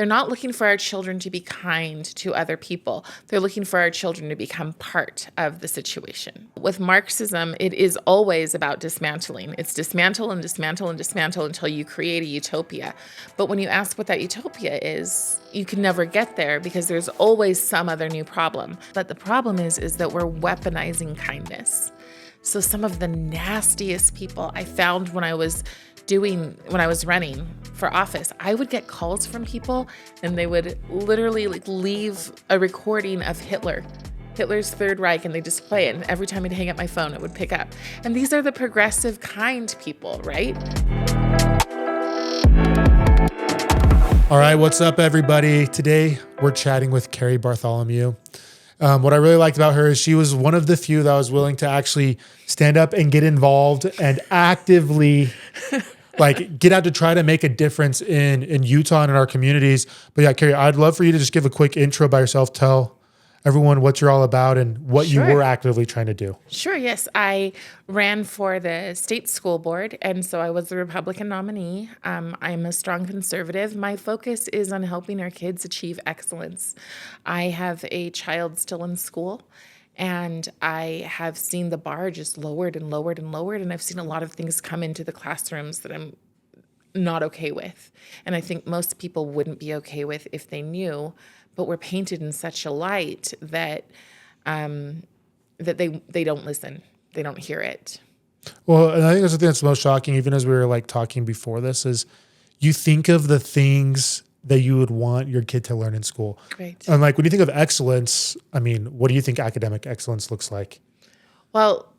They're not looking for our children to be kind to other people. They're looking for our children to become part of the situation. With Marxism, it is always about dismantling. It's dismantle and dismantle and dismantle until you create a utopia. But when you ask what that utopia is, you can never get there because there's always some other new problem. But the problem is that we're weaponizing kindness. So some of the nastiest people I found when I was running for office, I would get calls from people and they would literally leave a recording of Hitler's Third Reich, and they just play it. And every time I'd hang up my phone, it would pick up. And these are the progressive, kind people, right? All right, what's up, everybody? Today, we're chatting with Cari Bartholomew. What I really liked about her is she was one of the few that was willing to actually stand up and get involved and actively get out to try to make a difference in Utah and in our communities. But yeah, Cari, I'd love for you to just give a quick intro by yourself. Tell everyone what you're all about and what you were actively trying to do. Sure, yes. I ran for the state school board, and so I was the Republican nominee. I'm a strong conservative. My focus is on helping our kids achieve excellence. I have a child still in school, and I have seen the bar just lowered and lowered and lowered, and I've seen a lot of things come into the classrooms that I'm not okay with. And I think most people wouldn't be okay with if they knew, but we're painted in such a light that that they don't listen. They don't hear it. Well, and I think that's the thing that's most shocking, even as we were talking before this, is you think of the things that you would want your kid to learn in school. Great. And when you think of excellence, what do you think academic excellence looks like? Well,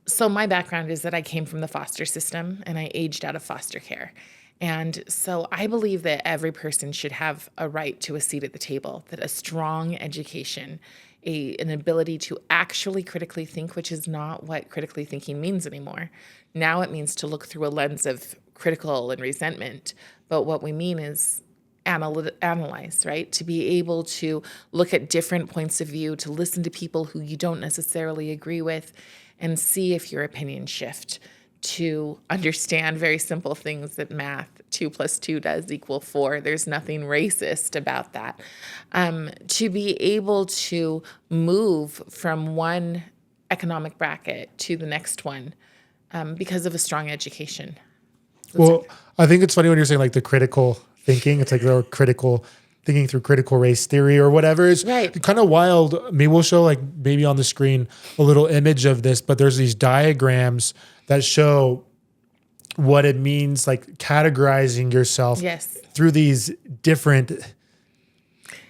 so my background is that I came from the foster system and I aged out of foster care. And so I believe that every person should have a right to a seat at the table, that a strong education, an ability to actually critically think, which is not what critically thinking means anymore. Now it means to look through a lens of critical and resentment. But what we mean is analyze, right? To be able to look at different points of view, to listen to people who you don't necessarily agree with, and see if your opinions shift, to understand very simple things that math, 2 + 2 does equal 4. There's nothing racist about that. To be able to move from one economic bracket to the next one because of a strong education. I think it's funny when you're saying the critical thinking. It's they're critical thinking through critical race theory or whatever. It's kind of wild. Maybe we'll show maybe on the screen a little image of this, but there's these diagrams that show what it means, categorizing yourself through these different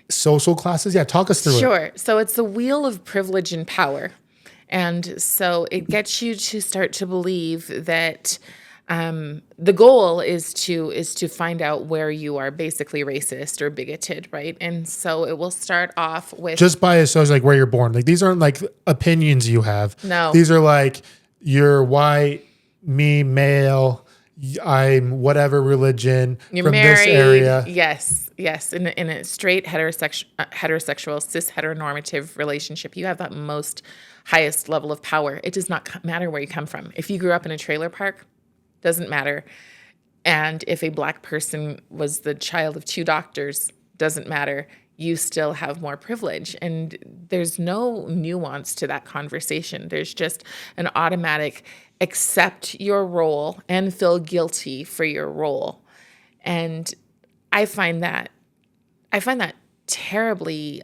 social classes. Yeah, talk us through it. Sure. So it's the wheel of privilege and power. And so it gets you to start to believe that the goal is to find out where you are basically racist or bigoted, right? And so it will start off with just by where you're born. These aren't opinions you have. No, these are you're white, me male, I'm whatever religion, you're from married, this area. Yes. In a straight heterosexual cis heteronormative relationship, you have that most highest level of power. It does not matter where you come from. If you grew up in a trailer park, doesn't matter. And if a Black person was the child of 2 doctors, doesn't matter. You still have more privilege. And there's no nuance to that conversation. There's just an automatic accept your role and feel guilty for your role. And I find that terribly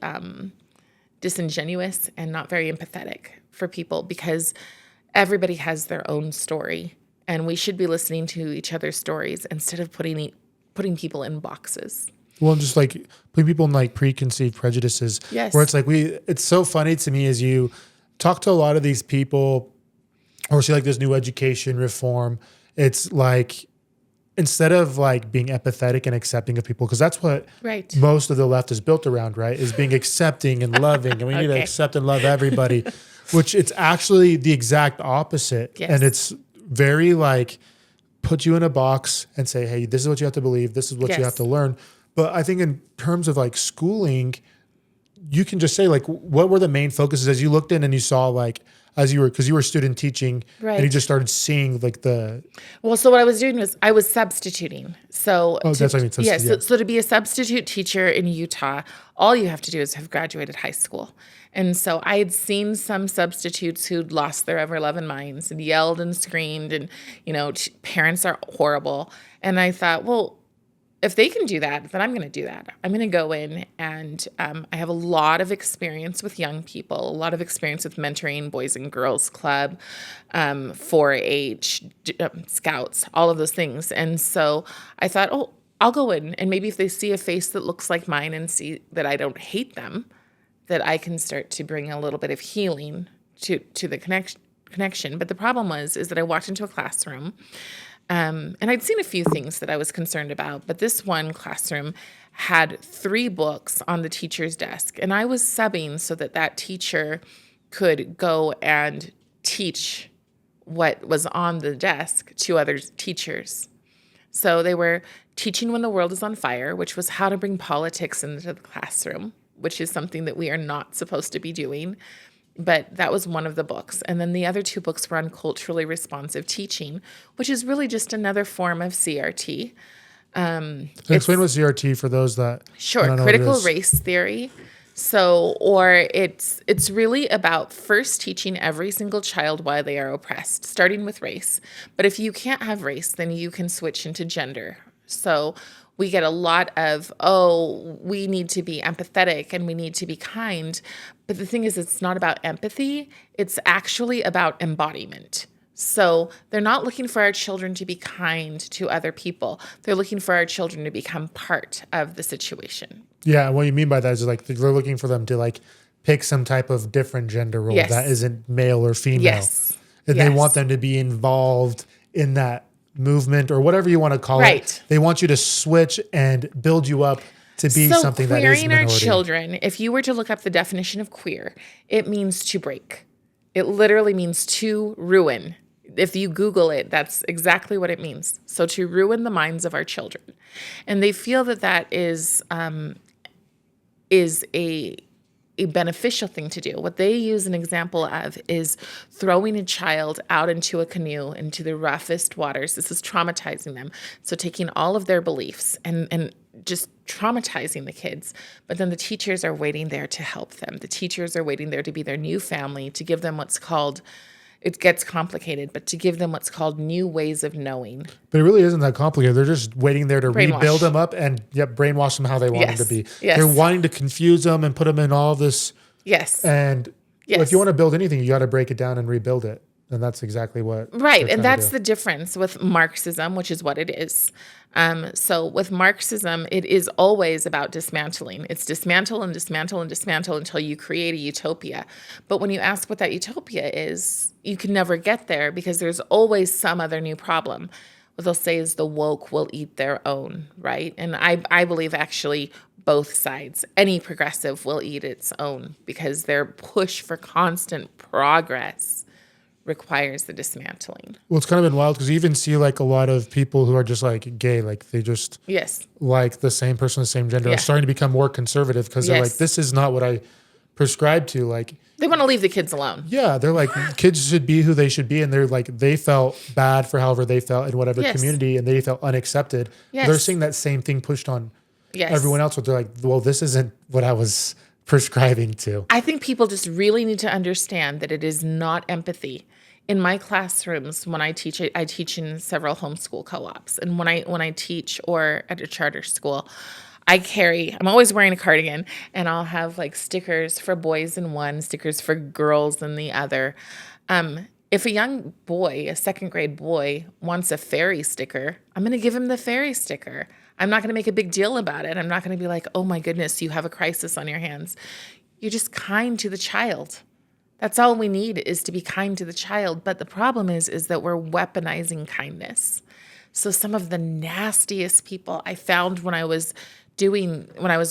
disingenuous and not very empathetic for people, because everybody has their own story. And we should be listening to each other's stories instead of putting people in boxes. Well, just putting people in preconceived prejudices. Yes. Where it's so funny to me as you talk to a lot of these people or see this new education reform, it's instead of being empathetic and accepting of people, because that's what most of the left is built around, right? Is being accepting and loving, and we need to accept and love everybody, which it's actually the exact opposite. Yes. And it's very put you in a box and say, hey, this is what you have to believe. This is what you have to learn. But I think in terms of schooling, you can just say like, what were the main focuses as you looked in and you saw like, as you were, because you were student teaching and you Right. just started seeing like the, Well, so what I was doing was I was substituting. oh, that's what I mean. So, Yeah, yeah. so to be a substitute teacher in Utah, all you have to do is have graduated high school. And so I had seen some substitutes who'd lost their ever loving minds and yelled and screamed, and parents are horrible. And I thought, well, if they can do that, then I'm going to do that. I'm going to go in and I have a lot of experience with young people, a lot of experience with mentoring Boys and Girls Club, 4-H, Scouts, all of those things. And so I thought, oh, I'll go in, and maybe if they see a face that looks like mine and see that I don't hate them, that I can start to bring a little bit of healing to the connection. But the problem is that I walked into a classroom. And I'd seen a few things that I was concerned about, but this one classroom had 3 books on the teacher's desk, and I was subbing so that teacher could go and teach what was on the desk to other teachers. So they were teaching When the World is on Fire, which was how to bring politics into the classroom, which is something that we are not supposed to be doing. But that was one of the books. And then the other 2 books were on culturally responsive teaching, which is really just another form of CRT. Explain what CRT for those that Sure, don't know what it critical is. race theory. So, or it's really about first teaching every single child why they are oppressed, starting with race. But if you can't have race, then you can switch into gender. So we get a lot of, oh, we need to be empathetic and we need to be kind. But the thing is, it's not about empathy. It's actually about embodiment. So they're not looking for our children to be kind to other people. They're looking for our children to become part of the situation. Yeah. What you mean by that is like, they're looking for them to like pick some type of different gender role Yes. that isn't male or female. Yes. And they Yes. want them to be involved in that movement or whatever you want to call Right. it. They want you to switch and build you up to be So something that is queering our minority. children, if you were to look up the definition of queer, it means to break. It literally means to ruin. If you Google it, that's exactly what it means. So to ruin the minds of our children. And they feel that is a beneficial thing to do. What they use an example of is throwing a child out into a canoe into the roughest waters. This is traumatizing them. So taking all of their beliefs and just traumatizing the kids. But then the teachers are waiting there to help them. The teachers are waiting there to be their new family, to give them what's called, it gets complicated, but to give them what's called new ways of knowing. But it really isn't that complicated. They're just waiting there to Brainwash. rebuild them up and brainwash them how they want Yes. them to be. Yes. They're wanting to confuse them and put them in all this. Yes. And Yes. if you want to build anything, you got to break it down and rebuild it. And that's exactly what. Right. they're And trying to that's do. the difference with Marxism, which is what it is. So with Marxism, it is always about dismantling. It's dismantle and dismantle and dismantle until you create a utopia. But when you ask what that utopia is, you can never get there because there's always some other new problem. What they'll say is the woke will eat their own, right? And I believe actually both sides, any progressive will eat its own because their push for constant progress requires the dismantling. Well, it's kind of been wild because you even see like a lot of people who are just like gay, like they just Yes. like the same person, the same gender, Yeah. are starting to become more conservative because they're Yes. like, this is not what I prescribe to. Like, They want to leave the kids alone. yeah, they're like, kids should be who they should be. And they're like, they felt bad for however they felt in whatever Yes. community and they felt unaccepted. Yes. They're seeing that same thing pushed on Yes. everyone else. But they're like, well, this isn't what I was prescribing to. I think people just really need to understand that it is not empathy. In my classrooms, when I teach in several homeschool co-ops. And when I teach or at a charter school, I'm always wearing a cardigan, and I'll have like stickers for boys in one, stickers for girls in the other. If a young boy, a second grade boy, wants a fairy sticker, I'm going to give him the fairy sticker. I'm not going to make a big deal about it. I'm not going to be like, oh my goodness, you have a crisis on your hands. You're just kind to the child. That's all we need is to be kind to the child. But the problem is that we're weaponizing kindness. So some of the nastiest people I found when I was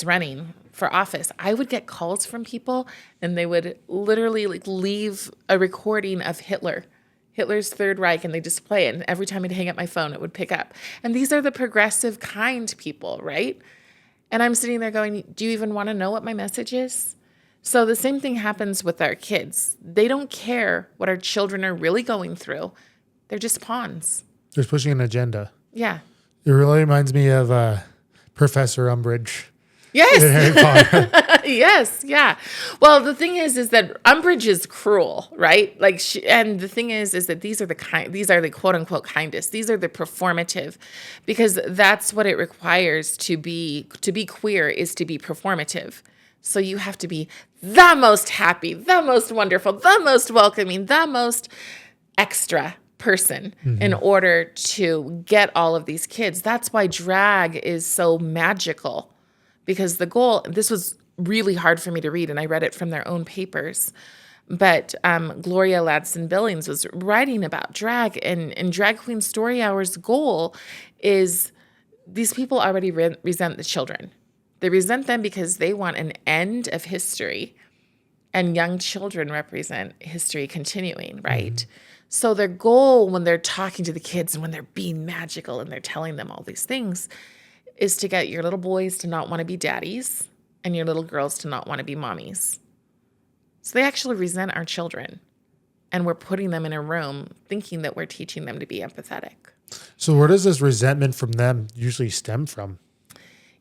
running for office, I would get calls from people and they would literally like leave a recording of Hitler's Third Reich, and they display it. And every time I'd hang up my phone, it would pick up. And these are the progressive, kind people, right? And I'm sitting there going, do you even want to know what my message is? So the same thing happens with our kids. They don't care what our children are really going through. They're just pawns. They're pushing an agenda. Yeah. It really reminds me of Professor Umbridge Yes. in Harry Potter. Yes. Yeah. Well, the thing is that Umbridge is cruel, right? Like, and the thing is that these are the quote unquote kindest. These are the performative, because that's what it requires to be queer, is to be performative. So you have to be the most happy, the most wonderful, the most welcoming, the most extra person in order to get all of these kids. That's why drag is so magical, because the goal, this was really hard for me to read, and I read it from their own papers. But Gloria Ladson Billings was writing about drag, and Drag Queen Story Hour's goal is these people already resent the children. They resent them because they want an end of history, and young children represent history continuing, right? So their goal when they're talking to the kids and when they're being magical and they're telling them all these things is to get your little boys to not want to be daddies and your little girls to not want to be mommies. So they actually resent our children, and we're putting them in a room thinking that we're teaching them to be empathetic. So where does this resentment from them usually stem from?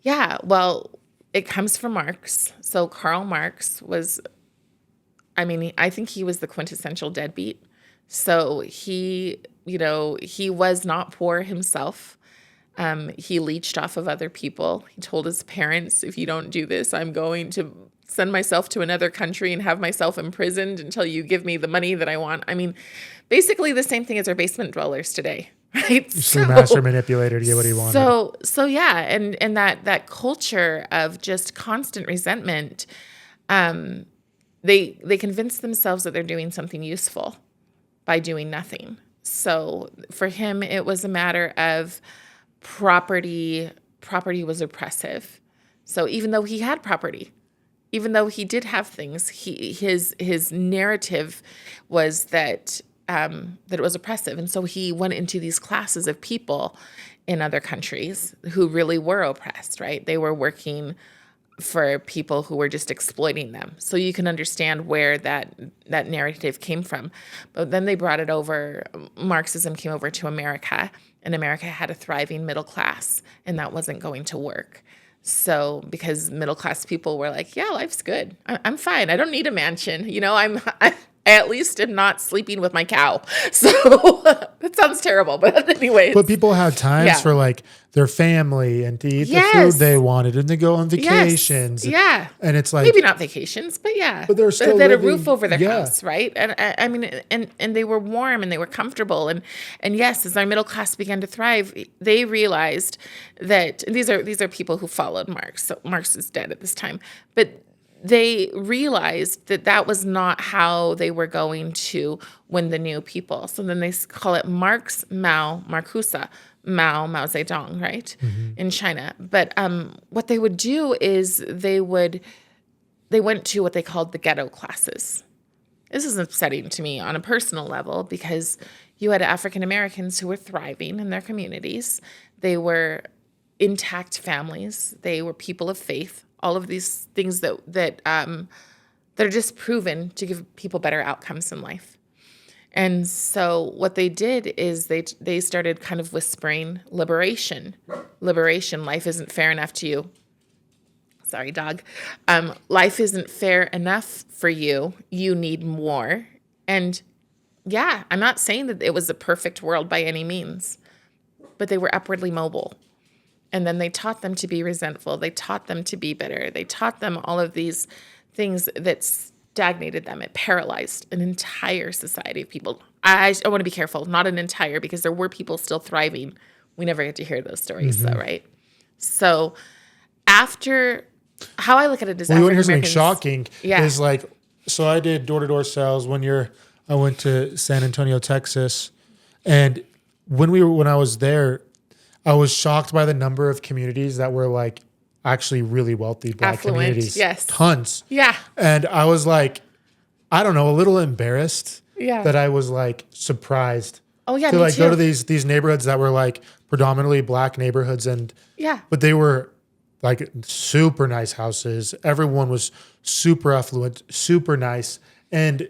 Yeah, well, it comes from Marx. So Karl Marx was, I think he was the quintessential deadbeat. So he was not poor himself. He leached off of other people. He told his parents, if you don't do this, I'm going to send myself to another country and have myself imprisoned until you give me the money that I want. Basically the same thing as our basement dwellers today. Right. So master manipulator to get what he wanted. So yeah, and that culture of just constant resentment, they convince themselves that they're doing something useful by doing nothing. So for him, it was a matter of property. Property was oppressive. So even though he had property, even though he did have things, his narrative was that it was oppressive. And so he went into these classes of people in other countries who really were oppressed, right? They were working for people who were just exploiting them. So you can understand where that narrative came from. But then they brought it over, Marxism came over to America, and America had a thriving middle class, and that wasn't going to work. So because middle class people were like, yeah, life's good. I'm fine. I don't need a mansion. I at least am not sleeping with my cow. So that sounds terrible, but anyways. But people had times for like their family and to eat the food they wanted, and to go on vacations. Yes. Yeah. And it's like, maybe not vacations, but yeah. But they're still they had a living, roof over their house, right? And they were warm and they were comfortable. And yes, as our middle class began to thrive, they realized that these are people who followed Marx. So Marx is dead at this time, but they realized that was not how they were going to win the new people. So then they call it Marx, Mao, Marcuse, Mao Zedong, right, in China. But what they would do is they went to what they called the ghetto classes. This is upsetting to me on a personal level because you had African Americans who were thriving in their communities. They were intact families. They were people of faith. All of these things that are just proven to give people better outcomes in life. And so what they did is they started kind of whispering liberation. Life isn't fair enough to you. Sorry, dog. Life isn't fair enough for you. You need more. And yeah, I'm not saying that it was a perfect world by any means, but they were upwardly mobile. And then they taught them to be resentful. They taught them to be bitter. They taught them all of these things that stagnated them. It paralyzed an entire society of people. I want to be careful, not an entire, because there were people still thriving. We never get to hear those stories, though, right? So after, how I look at it is, you want to hear something shocking? Yeah. Is like, so I did door-to-door sales one year. I went to San Antonio, Texas, and when I was there, I was shocked by the number of communities that were like actually really wealthy Black communities. Yes. Tons. Yeah. And I was like, I don't know, a little embarrassed that I was like surprised. Oh yeah. To me like too. go to these neighborhoods that were like predominantly Black neighborhoods, and but they were like super nice houses. Everyone was super affluent, super nice. And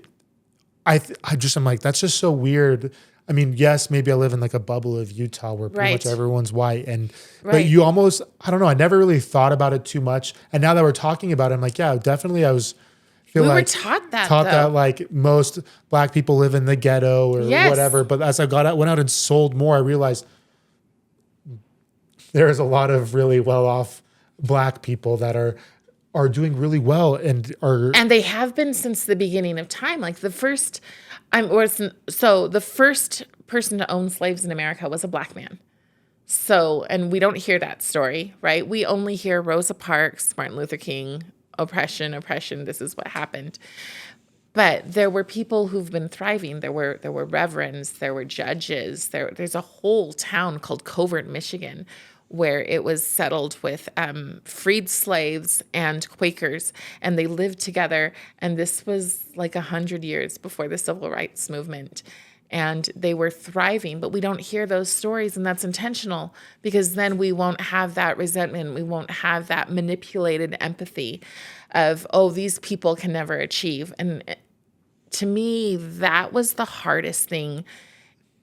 I'm like, that's just so weird. I mean, yes, maybe I live in like a bubble of Utah where pretty much Right. everyone's white. But Right. you almost, I don't know, I never really thought about it too much. And now that we're talking about it, I'm like, yeah, definitely feel We were like taught that taught that though. like most black people live in the ghetto or Yes. whatever. But as I went out and sold more, I realized there is a lot of really well off black people that are doing really well and are And they have been since the beginning of time. Like the first, so the first person to own slaves in America was a black man. So, and we don't hear that story, right? We only hear Rosa Parks, Martin Luther King, oppression. This is what happened. But there were people who've been thriving. There were reverends, there were judges. There's a whole town called Covert, Michigan, where it was settled with freed slaves and Quakers, and they lived together. And this was like 100 years before the Civil Rights Movement. And they were thriving, but we don't hear those stories, and that's intentional because then we won't have that resentment. We won't have that manipulated empathy of, oh, these people can never achieve. And to me, that was the hardest thing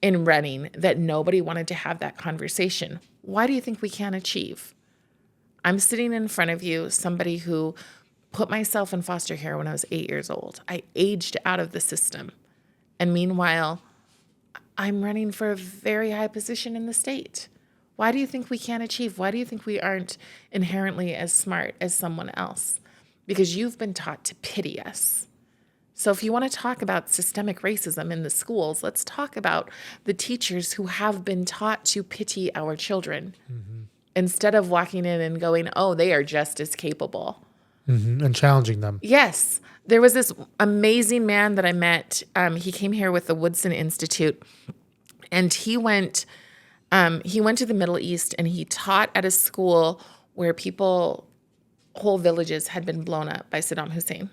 in running, that nobody wanted to have that conversation. Why do you think we can't achieve? I'm sitting in front of you, somebody who put myself in foster care when I was 8 years old. I aged out of the system. And meanwhile, I'm running for a very high position in the state. Why do you think we can't achieve? Why do you think we aren't inherently as smart as someone else? Because you've been taught to pity us. So if you want to talk about systemic racism in the schools, let's talk about the teachers who have been taught to pity our children instead of walking in and going, oh, they are just as capable. and challenging them. Yes. There was this amazing man that I met. He came here with the Woodson Institute, and he went to the Middle East, and he taught at a school where whole villages had been blown up by Saddam Hussein.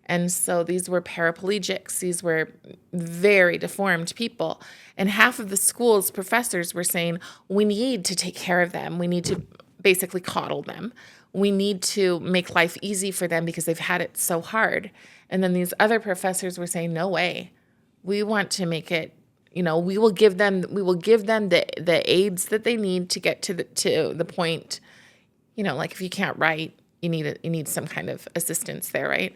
And so these were paraplegics. These were very deformed people. And half of the school's professors were saying, we need to take care of them. We need to basically coddle them. We need to make life easy for them because they've had it so hard. And then these other professors were saying, no way. We want to make it, we will give them the aids that they need to get to the point, like if you can't write, you need some kind of assistance there, right?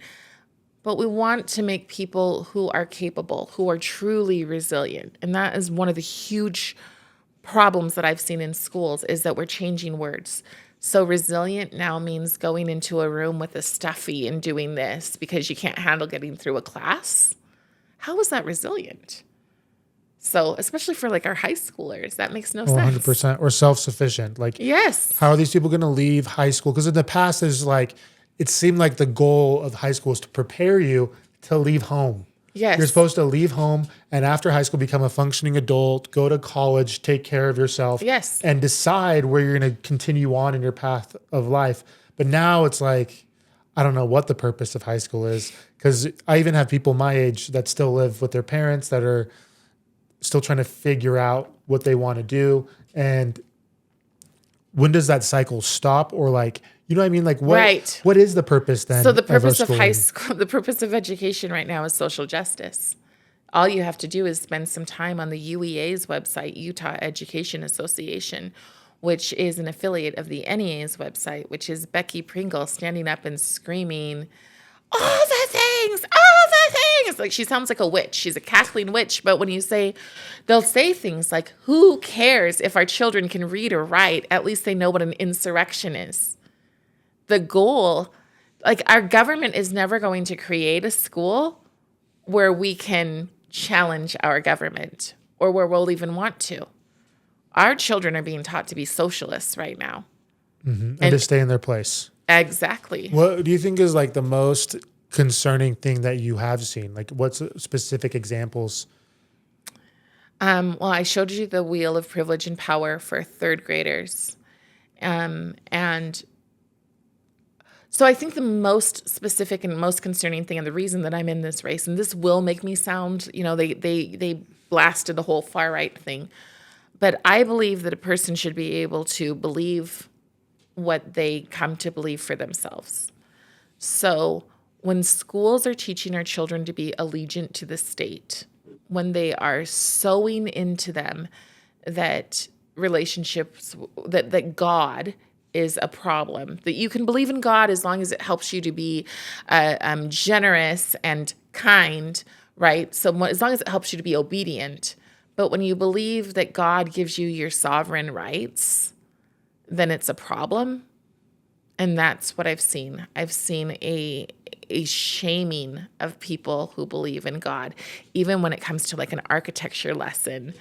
But we want to make people who are capable, who are truly resilient. And that is one of the huge problems that I've seen in schools, is that we're changing words. So resilient now means going into a room with a stuffy and doing this because you can't handle getting through a class. How is that resilient? So especially for like our high schoolers, that makes no sense. 100%. Or self-sufficient. Like, Yes. how are these people going to leave high school? Because in the past, there's like, it seemed like the goal of high school is to prepare you to leave home. Yes. You're supposed to leave home and after high school become a functioning adult, go to college, take care of yourself, Yes. and decide where you're going to continue on in your path of life. But now it's like, I don't know what the purpose of high school is, because I even have people my age that still live with their parents that are still trying to figure out what they want to do. And when does that cycle stop? Or like, you know what I mean? Like what is the purpose then? So the purpose of of high school, the purpose of education right now is social justice. All you have to do is spend some time on the UEA's website, Utah Education Association, which is an affiliate of the NEA's website, which is Becky Pringle standing up and screaming, all the things. Like, she sounds like a witch. She's a cackling witch. But when they'll say things like, who cares if our children can read or write? At least they know what an insurrection is. The goal, like, our government is never going to create a school where we can challenge our government or where we'll even want to. Our children are being taught to be socialists right now. And to stay in their place. Exactly. What do you think is like the most concerning thing that you have seen? Like, what's specific examples? Well, I showed you the wheel of privilege and power for third graders. And so I think the most specific and most concerning thing, and the reason that I'm in this race, and this will make me sound, they blasted the whole far right thing, but I believe that a person should be able to believe what they come to believe for themselves. So when schools are teaching our children to be allegiant to the state, when they are sowing into them that relationships, that God is a problem, that you can believe in God as long as it helps you to be generous and kind, right? So as long as it helps you to be obedient. But when you believe that God gives you your sovereign rights, then it's a problem. And that's what I've seen. I've seen a shaming of people who believe in God, even when it comes to like an architecture lesson,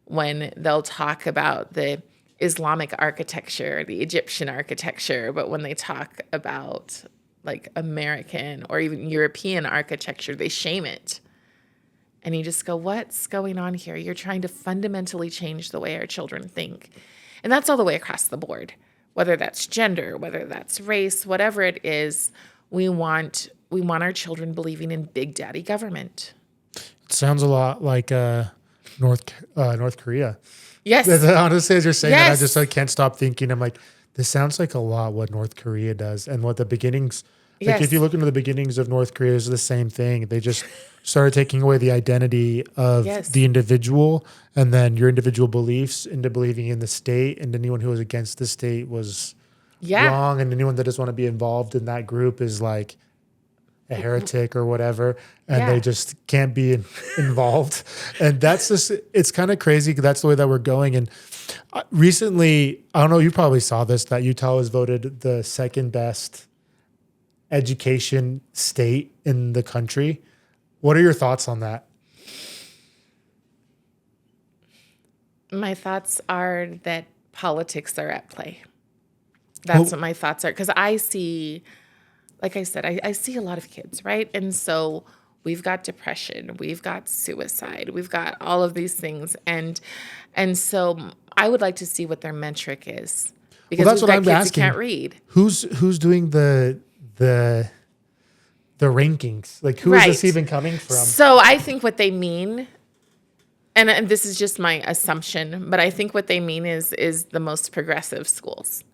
when they'll talk about the Islamic architecture, the Egyptian architecture, but when they talk about like American or even European architecture, they shame it. And you just go, what's going on here? You're trying to fundamentally change the way our children think. And that's all the way across the board, whether that's gender, whether that's race, whatever it is. We want our children believing in Big Daddy government. It sounds a lot like North Korea. Yes. Honestly, as you're saying that, Yes. I can't stop thinking. I'm like, this sounds like a lot what North Korea does and what the beginnings. Like Yes. if you look into the beginnings of North Korea, it's the same thing. They just started taking away the identity of Yes. the individual and then your individual beliefs into believing in the state. And anyone who was against the state was wrong. And anyone that doesn't want to be involved in that group is like a heretic or whatever. And they just can't be involved. And that's just, it's kind of crazy because that's the way that we're going. And recently, I don't know, you probably saw this, that Utah was voted the second best education state in the country. What are your thoughts on that? My thoughts are that politics are at play. That's what my thoughts are. Because I see, like I said, I see a lot of kids, right? And so we've got depression, we've got suicide, we've got all of these things. And so I would like to see what their metric is. Because that's we've what got I'm kids asking. who can't read. Who's doing the rankings? Like, who is this even coming from? So I think what they mean, and this is just my assumption, but I think what they mean is the most progressive schools.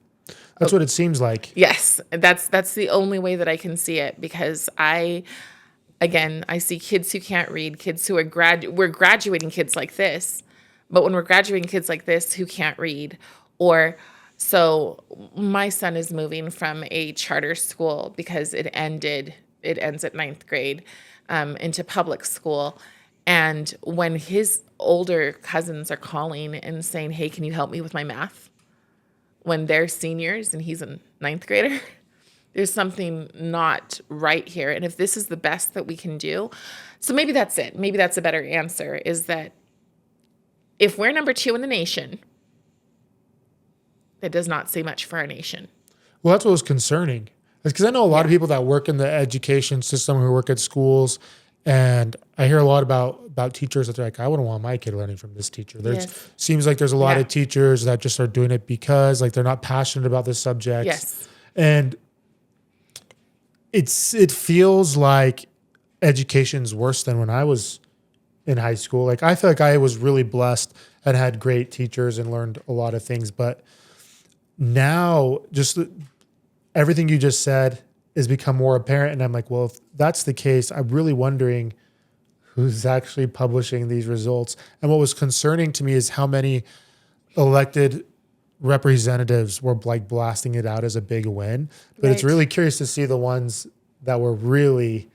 That's what it seems like. Yes, that's the only way that I can see it, because I see kids who can't read, kids who are we're graduating kids like this, but when we're graduating kids like this who can't read, so my son is moving from a charter school because it ends at ninth grade, into public school. And when his older cousins are calling and saying, hey, can you help me with my math? When they're seniors and he's a ninth grader, there's something not right here. And if this is the best that we can do, so maybe that's it. Maybe that's a better answer, is that if we're number 2 in the nation, that does not say much for our nation. Well, that's what was concerning. Because I know a lot of people that work in the education system, who work at schools, and I hear a lot about teachers that they're like, I wouldn't want my kid learning from this teacher. Seems like there's a lot of teachers that just are doing it because like they're not passionate about the subject. Yes. And it feels like education's worse than when I was in high school. Like I feel like I was really blessed and had great teachers and learned a lot of things. But now just everything you just said has become more apparent. And I'm like, well, if that's the case, I'm really wondering who's actually publishing these results. And what was concerning to me is how many elected representatives were like blasting it out as a big win. But it's really curious to see the ones that were really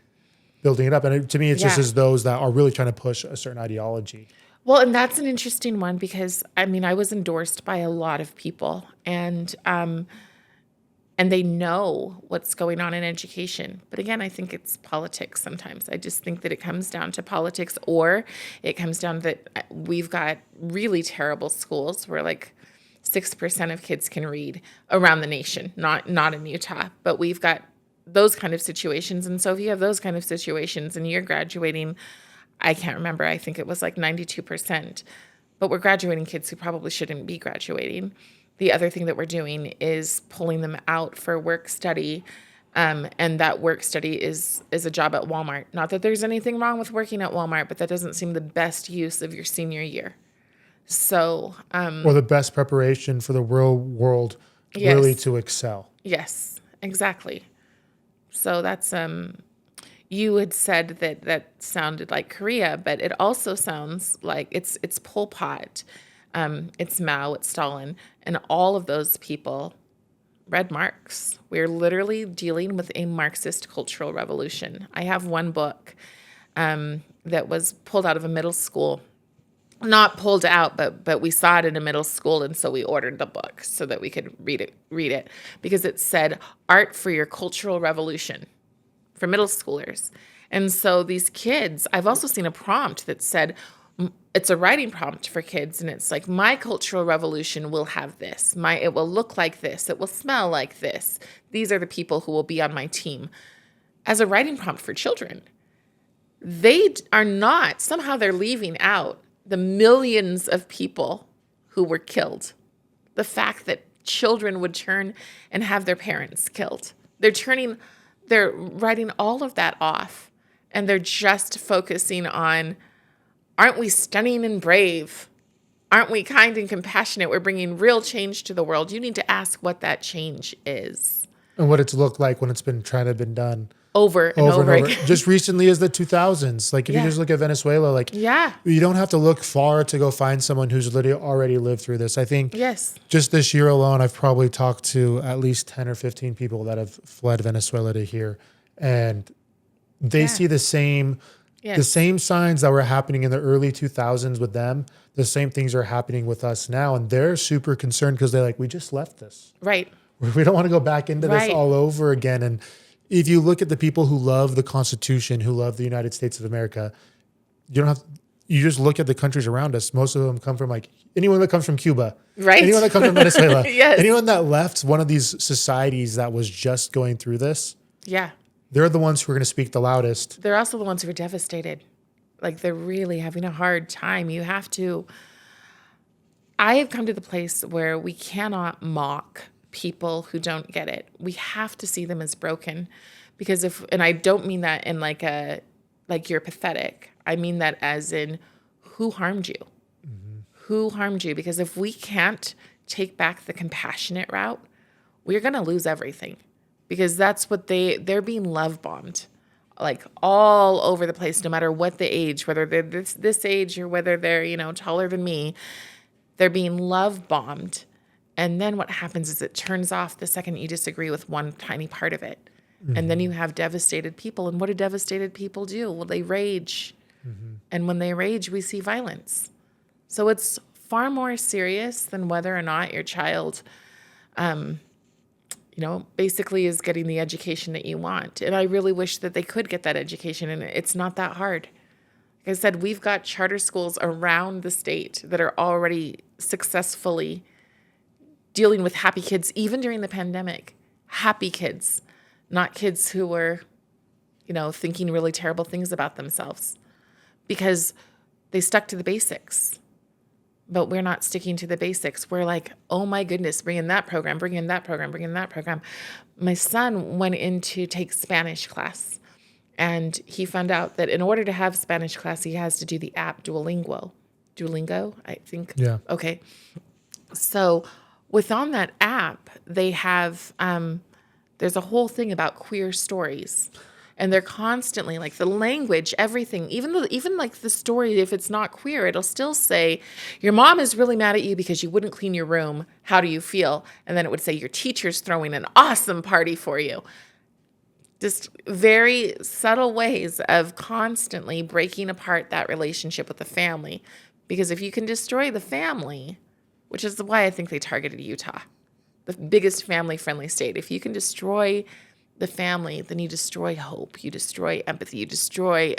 building it up. And to me, it's just as those that are really trying to push a certain ideology. Well, and that's an interesting one because, I mean, I was endorsed by a lot of people, and they know what's going on in education. But again, I think it's politics sometimes. I just think that it comes down to politics, or it comes down that we've got really terrible schools where like 6% of kids can read around the nation, not in Utah, but we've got those kind of situations. And so if you have those kind of situations and you're graduating, I can't remember, I think it was like 92%, but we're graduating kids who probably shouldn't be graduating. The other thing that we're doing is pulling them out for work study, and that work study is a job at Walmart. Not that there's anything wrong with working at Walmart, but that doesn't seem the best use of your senior year. So, or the best preparation for the real world really Yes. to excel. Yes, exactly. So that's you had said that that sounded like Korea, but it also sounds like it's Pol Pot, it's Mao, it's Stalin, and all of those people, red marks. We're literally dealing with a Marxist cultural revolution. I have one book that was pulled out of a middle school, not pulled out, but we saw it in a middle school, and so we ordered the book so that we could read it because it said art for your cultural revolution for middle schoolers. And so these kids, I've also seen a prompt that said, it's a writing prompt for kids, and it's like, my cultural revolution will have this. It will look like this. It will smell like this. These are the people who will be on my team. As a writing prompt for children, they are not, somehow they're leaving out the millions of people who were killed. The fact that children would turn and have their parents killed. They're writing all of that off, and they're just focusing on, aren't we stunning and brave? Aren't we kind and compassionate? We're bringing real change to the world. You need to ask what that change is. And what it's looked like when it's been trying to been done Over and over and over over. again. Just recently as the 2000s. Like if you Yeah. just look at Venezuela, like Yeah. you don't have to look far to go find someone who's literally already lived through this. I think Yes. just this year alone, I've probably talked to at least 10 or 15 people that have fled Venezuela to here. And they see the same signs that were happening in the early 2000s with them. The same things are happening with us now. And they're super concerned because they're like, we just left this. Right. We don't want to go back into this Right. all over again. And if you look at the people who love the Constitution, who love the United States of America, you just look at the countries around us. Most of them come from like anyone that comes from Cuba, Right. anyone that comes from Venezuela, Yes. anyone that left one of these societies that was just going through this. Yeah. They're the ones who are going to speak the loudest. They're also the ones who are devastated. Like they're really having a hard time. I have come to the place where we cannot mock people who don't get it. We have to see them as broken because and I don't mean that in like you're pathetic. I mean that as in who harmed you? Mm-hmm. Who harmed you? Because if we can't take back the compassionate route, we're going to lose everything because that's what they're being love bombed. Like all over the place, no matter what the age, whether they're this age or whether they're, taller than me, they're being love bombed. And then what happens is it turns off the second you disagree with one tiny part of it. Mm-hmm. And then you have devastated people. And what do devastated people do? Well, they rage. Mm-hmm. And when they rage, we see violence. So it's far more serious than whether or not your child basically is getting the education that you want. And I really wish that they could get that education, and it's not that hard. Like I said, we've got charter schools around the state that are already successfully dealing with happy kids, even during the pandemic. Happy kids, not kids who were, thinking really terrible things about themselves because they stuck to the basics. But we're not sticking to the basics. We're like, oh my goodness, bring in that program, bring in that program, bring in that program. My son went in to take Spanish class, and he found out that in order to have Spanish class, he has to do the app Duolingo, I think. Yeah. Okay. So on that app, they have, there's a whole thing about queer stories. And they're constantly like the language, everything, even like the story, if it's not queer, it'll still say, your mom is really mad at you because you wouldn't clean your room. How do you feel? And then it would say, your teacher's throwing an awesome party for you. Just very subtle ways of constantly breaking apart that relationship with the family. Because if you can destroy the family, which is why I think they targeted Utah, the biggest family-friendly state, if you can destroy the family, then you destroy hope, you destroy empathy, you destroy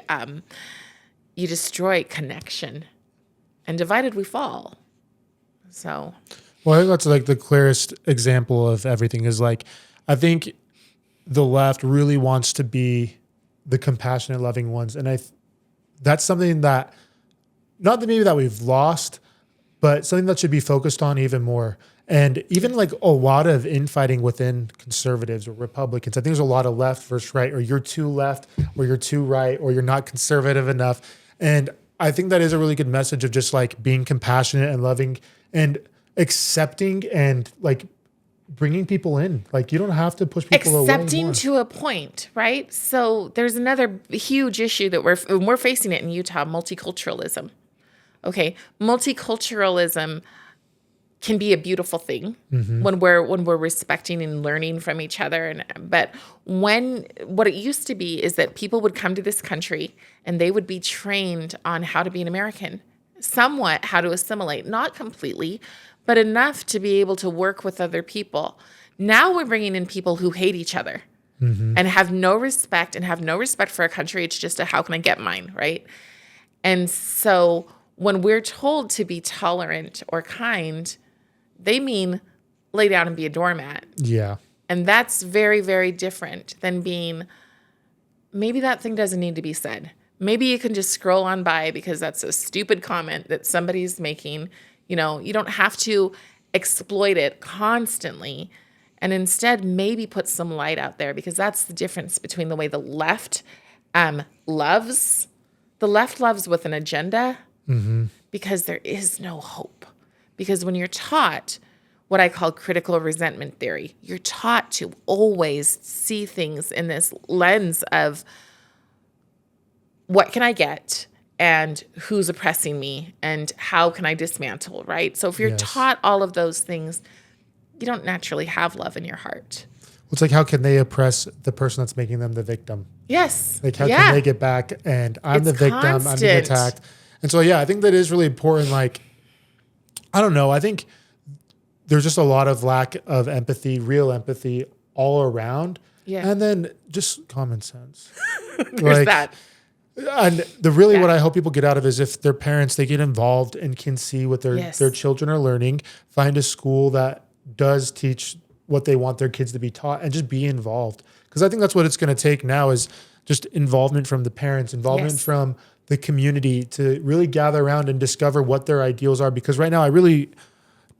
connection, and divided we fall. So, well, that's like the clearest example of everything is like, I think the left really wants to be the compassionate, loving ones, and that's something that not that maybe that we've lost, but something that should be focused on even more. And even like a lot of infighting within conservatives or Republicans, I think there's a lot of left versus right, or you're too left, or you're too right, or you're not conservative enough. And I think that is a really good message of just like being compassionate and loving and accepting and like bringing people in. Like, you don't have to push people away Accepting more. to a point, right? So there's another huge issue that we're facing it in Utah, multiculturalism. Okay, multiculturalism can be a beautiful thing when we're respecting and learning from each other. But what it used to be is that people would come to this country and they would be trained on how to be an American, somewhat how to assimilate, not completely, but enough to be able to work with other people. Now we're bringing in people who hate each other and have no respect for a country. It's just how can I get mine, right? And so when we're told to be tolerant or kind, they mean lay down and be a doormat. Yeah. And that's very, very different than being, maybe that thing doesn't need to be said. Maybe you can just scroll on by because that's a stupid comment that somebody's making. You know, you don't have to exploit it constantly. And instead, maybe put some light out there, because that's the difference between the way the left loves. The left loves with an agenda because there is no hope. Because when you're taught what I call critical resentment theory, you're taught to always see things in this lens of what can I get and who's oppressing me and how can I dismantle, right? So if you're taught all of those things, you don't naturally have love in your heart. It's like, how can they oppress the person that's making them the victim? Yes. Like, how can they get back and I'm the victim, I'm being attacked. And so, I think that is really important. Like, I don't know. I think there's just a lot of lack of empathy, real empathy all around. Yeah. And then just common sense. There's that. And what I hope people get out of is if their parents, they get involved and can see what their children are learning, find a school that does teach what they want their kids to be taught, and just be involved. Because I think that's what it's going to take now, is just involvement from the parents, involvement from the community, to really gather around and discover what their ideals are. Because right now I really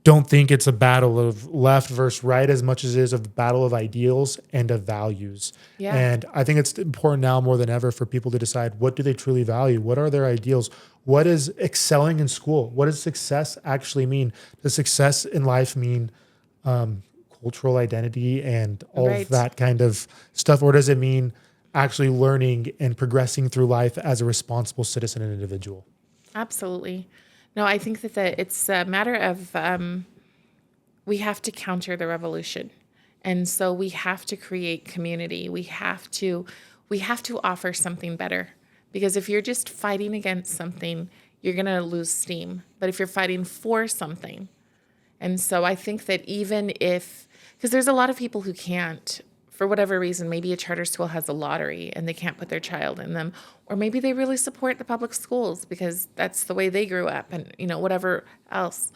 don't think it's a battle of left versus right as much as it is a battle of ideals and of values. Yeah. And I think it's important now more than ever for people to decide, what do they truly value? What are their ideals? What is excelling in school? What does success actually mean? Does success in life mean cultural identity and all of that kind of stuff? Or does it mean actually learning and progressing through life as a responsible citizen and individual? Absolutely. No, I think that it's a matter of we have to counter the revolution. And so we have to create community. We have to offer something better. Because if you're just fighting against something, you're going to lose steam. But if you're fighting for something, and so I think that even if, because there's a lot of people who can't, for whatever reason, maybe a charter school has a lottery and they can't put their child in them, or maybe they really support the public schools because that's the way they grew up, and whatever else.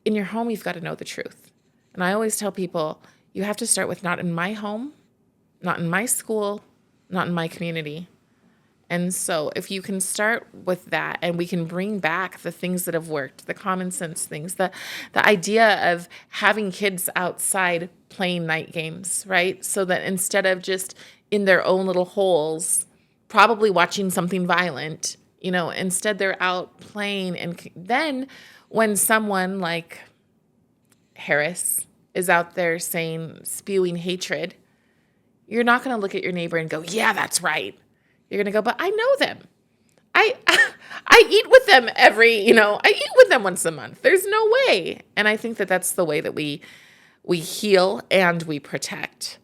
In your home, you've got to know the truth. And I always tell people, you have to start with not in my home, not in my school, not in my community. And so if you can start with that, and we can bring back the things that have worked, the common sense things, the idea of having kids outside playing night games, right? So that instead of just in their own little holes, probably watching something violent, instead they're out playing. And then when someone like Harris is out there spewing hatred, you're not going to look at your neighbor and go, yeah, that's right. You're going to go, but I know them. I eat with them I eat with them once a month. There's no way. And I think that that's the way that we heal and we protect.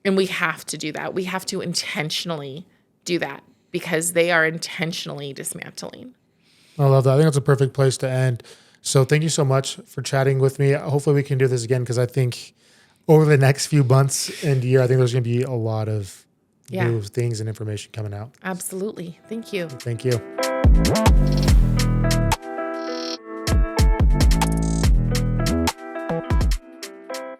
And we have to do that. We have to intentionally do that, because they are intentionally dismantling. I love that. I think that's a perfect place to end. So thank you so much for chatting with me. Hopefully we can do this again, because I think over the next few months and year, I think there's going to be a lot of new things and information coming out. Absolutely. Thank you. Thank you.